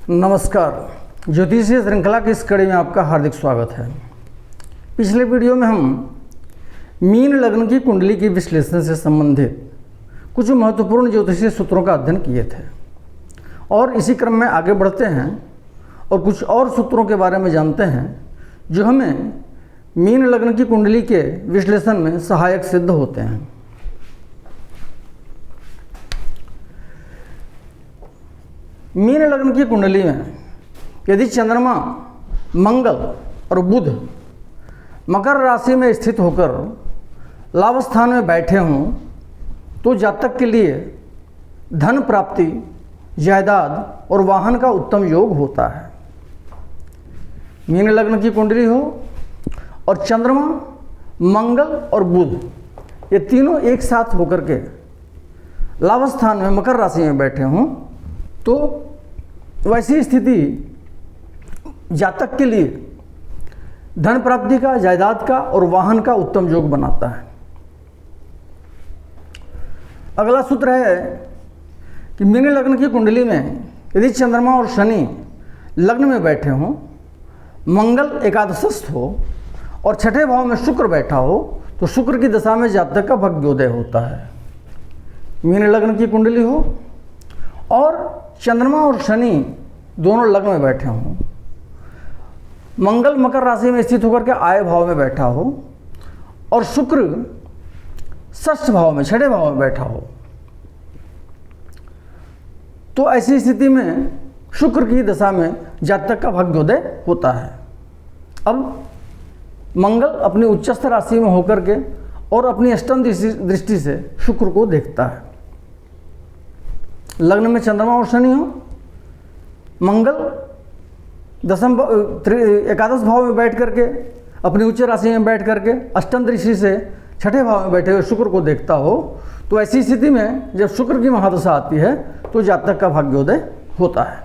नमस्कार। ज्योतिषीय श्रृंखला की इस कड़ी में आपका हार्दिक स्वागत है। पिछले वीडियो में हम मीन लग्न की कुंडली की विश्लेषण से संबंधित कुछ महत्वपूर्ण ज्योतिषीय सूत्रों का अध्ययन किए थे और इसी क्रम में आगे बढ़ते हैं और कुछ और सूत्रों के बारे में जानते हैं जो हमें मीन लग्न की कुंडली के विश्लेषण में सहायक सिद्ध होते हैं। मीन लग्न की कुंडली में यदि चंद्रमा, मंगल और बुध मकर राशि में स्थित होकर लाभ स्थान में बैठे हों तो जातक के लिए धन प्राप्ति, जायदाद और वाहन का उत्तम योग होता है। मीन लग्न की कुंडली हो और चंद्रमा, मंगल और बुध ये तीनों एक साथ होकर के लाभ स्थान में मकर राशि में बैठे हों तो वैसी स्थिति जातक के लिए धन प्राप्ति का, जायदाद का और वाहन का उत्तम योग बनाता है। अगला सूत्र है कि मीन लग्न की कुंडली में यदि चंद्रमा और शनि लग्न में बैठे हों, मंगल एकादशस्थ हो और छठे भाव में शुक्र बैठा हो तो शुक्र की दशा में जातक का भाग्योदय होता है। मीन लग्न की कुंडली हो और चंद्रमा और शनि दोनों लग्न में बैठे हों, मंगल मकर राशि में स्थित होकर के आय भाव में बैठा हो और शुक्र षष्ठ भाव में, छठे भाव में बैठा हो तो ऐसी स्थिति में शुक्र की दशा में जातक का भाग्योदय होता है। अब मंगल अपनी उच्चस्थ राशि में होकर के और अपनी अष्टम दृष्टि से शुक्र को देखता है। लग्न में चंद्रमा और शनि हो, मंगल एकादश भाव में बैठ करके अपनी उच्च राशि में बैठ करके अष्टम दृष्टि से छठे भाव में बैठे हुए शुक्र को देखता हो तो ऐसी स्थिति में जब शुक्र की महादशा आती है तो जातक का भाग्योदय होता है।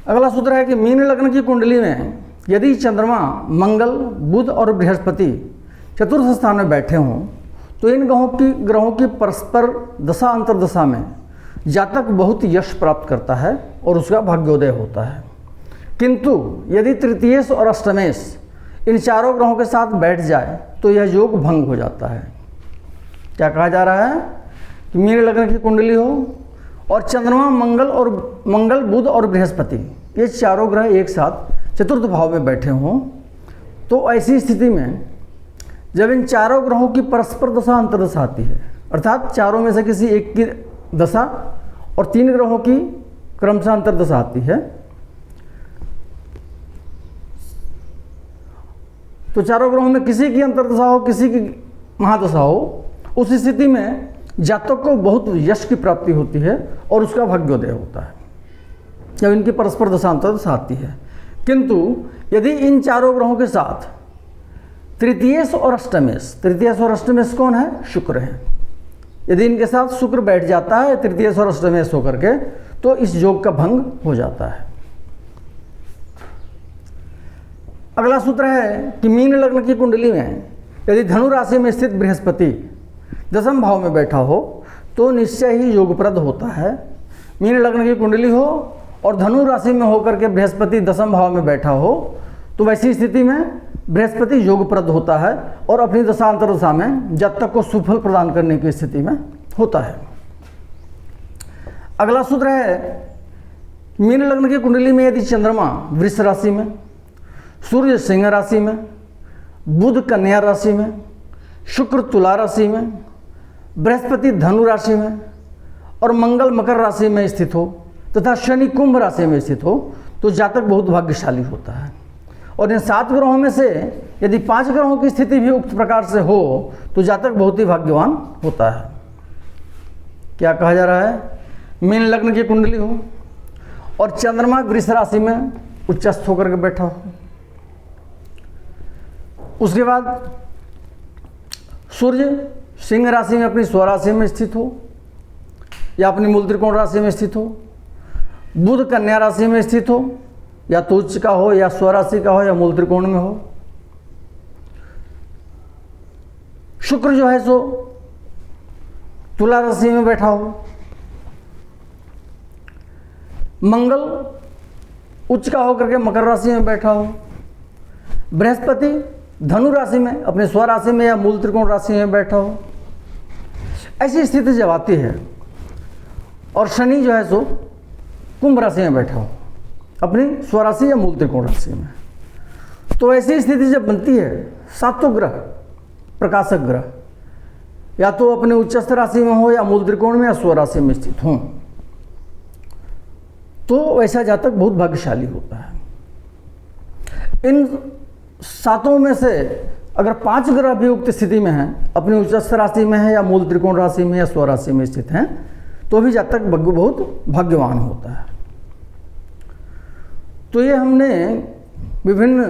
अगला सूत्र है कि मीन लग्न की कुंडली में यदि चंद्रमा, मंगल, बुध और बृहस्पति चतुर्थ स्थान में बैठे हों तो इन ग्रहों की परस्पर दशा अंतर्दशा में जातक बहुत यश प्राप्त करता है और उसका भाग्योदय होता है। किंतु यदि तृतीयेश और अष्टमेश इन चारों ग्रहों के साथ बैठ जाए तो यह योग भंग हो जाता है। क्या कहा जा रहा है कि मीन लग्न की कुंडली हो और चंद्रमा, मंगल, बुध और बृहस्पति ये चारों ग्रह एक साथ चतुर्थ भाव में बैठे हों तो ऐसी स्थिति में जब इन चारों ग्रहों की परस्पर दशा अंतर्दशा आती है, अर्थात चारों में से किसी एक की दशा और तीन ग्रहों की क्रमशः अंतर्दशा आती है तो चारों ग्रहों में किसी की अंतर्दशा हो, किसी की महादशा हो, उस स्थिति में जातक को बहुत यश की प्राप्ति होती है और उसका भाग्योदय होता है जब इनकी परस्पर दशा अंतर्दशा आती है। किंतु यदि इन चारों ग्रहों के साथ तृतीयेश और अष्टमेश कौन है? शुक्र है। यदि इनके साथ शुक्र बैठ जाता है तृतीयेश और अष्टमेश होकर के तो इस योग का भंग हो जाता है। अगला सूत्र है कि मीन लग्न की कुंडली में यदि धनु राशि में स्थित बृहस्पति दशम भाव में बैठा हो तो निश्चय ही योगप्रद होता है। मीन लग्न की कुंडली हो और धनु राशि में होकर के बृहस्पति दशम भाव में बैठा हो तो वैसी स्थिति में बृहस्पति योगप्रद होता है और अपनी दशा अंतर्दशा में जातक को सुफल प्रदान करने की स्थिति में होता है। अगला सूत्र है मीन लग्न की कुंडली में यदि चंद्रमा वृष राशि में, सूर्य सिंह राशि में, बुध कन्या राशि में, शुक्र तुला राशि में, बृहस्पति धनु राशि में और मंगल मकर राशि में स्थित हो तथा शनि कुंभ राशि में स्थित हो तो जातक बहुत भाग्यशाली होता है। और इन 7 ग्रहों में से यदि 5 ग्रहों की स्थिति भी उक्त प्रकार से हो तो जातक बहुत ही भाग्यवान होता है। क्या कहा जा रहा है? मीन लग्न की कुंडली हो और चंद्रमा वृष राशि में उच्चस्थ होकर के बैठा हो, उसके बाद सूर्य सिंह राशि में अपनी स्वराशि में स्थित हो या अपनी मूल त्रिकोण राशि में स्थित हो, बुध कन्या राशि में स्थित हो या तो उच्च का हो या स्वराशि का हो या मूल त्रिकोण में हो, शुक्र जो है सो तुला राशि में बैठा हो मंगल उच्च का होकर के मकर राशि में बैठा हो, बृहस्पति धनु राशि में अपने स्वराशि में या मूल त्रिकोण राशि में बैठा हो, ऐसी स्थिति जब आती है, और शनि जो है सो कुंभ राशि में बैठा हो अपनी स्वराशि या मूल त्रिकोण राशि में, तो ऐसी स्थिति जब बनती है, सातों ग्रह प्रकाशक ग्रह या तो अपने उच्चस्थ राशि में हो या मूल त्रिकोण में या स्वराशि में स्थित हो, तो वैसा जातक बहुत भाग्यशाली होता है। इन सातों में से अगर 5 ग्रह भी उक्त स्थिति में हैं, अपनी उच्चस्थ राशि में है या मूल त्रिकोण राशि में या स्वराशि में स्थित हैं, तो भी जातक बहुत भाग्यवान होता है। तो ये हमने विभिन्न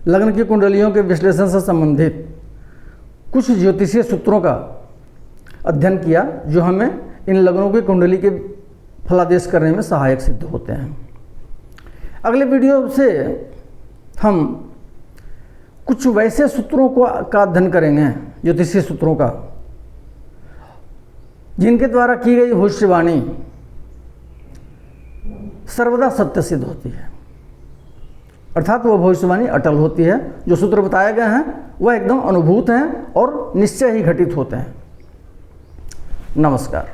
लग्न की कुंडलियों के विश्लेषण से संबंधित कुछ ज्योतिषीय सूत्रों का अध्ययन किया, जो हमें इन लग्नों की कुंडली के फलादेश करने में सहायक सिद्ध होते हैं। अगले वीडियो से हम कुछ वैसे सूत्रों का अध्ययन करेंगे, ज्योतिषीय सूत्रों का, जिनके द्वारा की गई भविष्यवाणी सर्वदा सत्य सिद्ध होती है, अर्थात वह भविष्यवाणी अटल होती है। जो सूत्र बताए गए हैं वह एकदम अनुभूत हैं और निश्चय ही घटित होते हैं। नमस्कार।